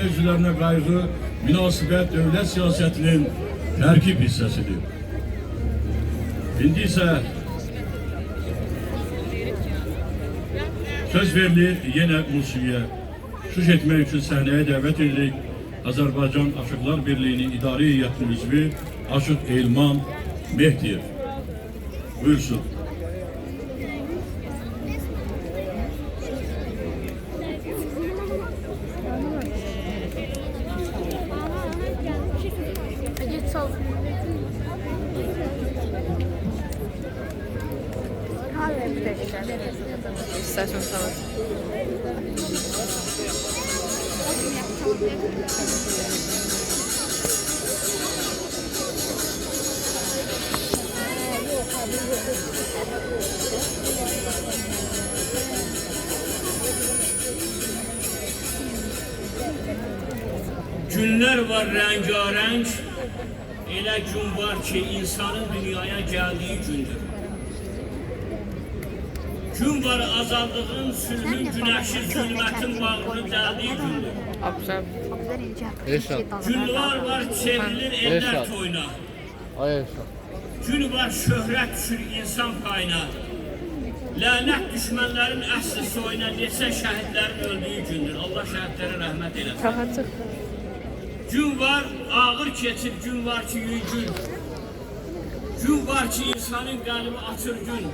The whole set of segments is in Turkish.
Üzvlərine qayğı münasibət dövlət siyasətinin tərkib hissəsidir. İndi isə söz verilir yenə musiqiyə. Şuş etmək üçün səhnəyə dəvət edirik Azərbaycan Aşıqlar Birliyinin İdarə Heyətinin üzvü Aşıq Elman Mehdiyev. Buyursun. İstersen sana. Günler var rengarenk, elə gün var ki insanın dünyaya geldiği gündür. Gün var azadlığın, sülhün, güneşin, zulmetin bağrını deldiği gündür. Günler var çevrilir eller toyuna. Gün var şöhret düşür insan payına. Lanet düşmanların əsli soyuna, neçə şəhidlərin öldüğü gündür. Allah şəhidlərə rəhmət eləsin. Gün var ağır keçir, gün var ki yüngül. Gün var ki insanın qəlbi açır gün.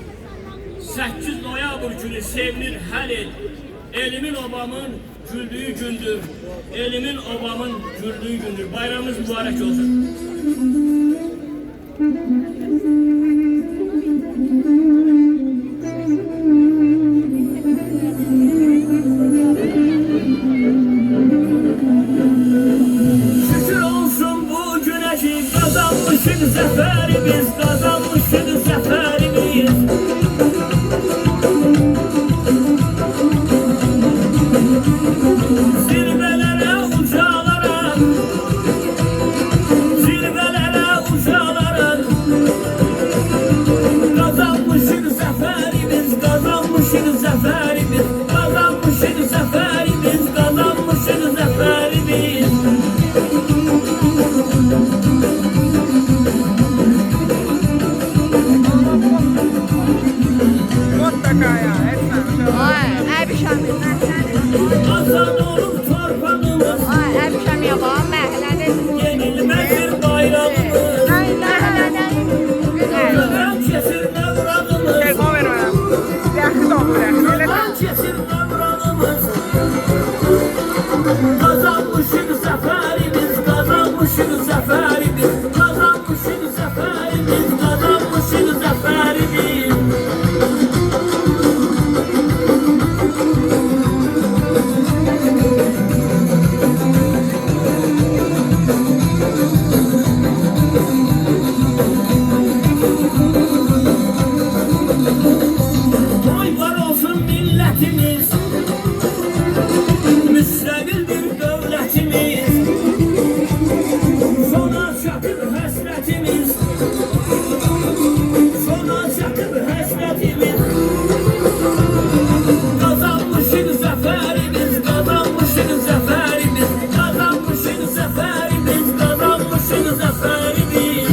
8 noyabr günü sevinir hər el. Elimin obamın güldüğü gündür. Elimin obamın güldüğü gündür. Bayramımız mübarek olsun. Şükür olsun bu güneşi, kazanmışız zaferi biz, kazanmışız zaferi biz. Zirvelere uçalara, zirvelere uçalara, kazanmışız zaferi biz, kazanmışız zaferi biz, kazanmışız zaferi biz, kazanmışız zaferi biz. Azad olur torpağımız, yenilmezdir bayrağımız. Gören kesir devrağımız, gören kesir devrağımız. Kazanmışız zaferimiz, kazanmışız zaferimiz, kazanmışız zaferimiz, kazanmışız zaferimiz. Toy var olsun milletimiz, müstakil bir devletimiz. Sona çakır hasretimiz, sona çakır hasretimiz. Kazanmışız zaferimiz, kazanmışız zaferimiz, kazanmışız zaferimiz, kazanmışız zaferimiz.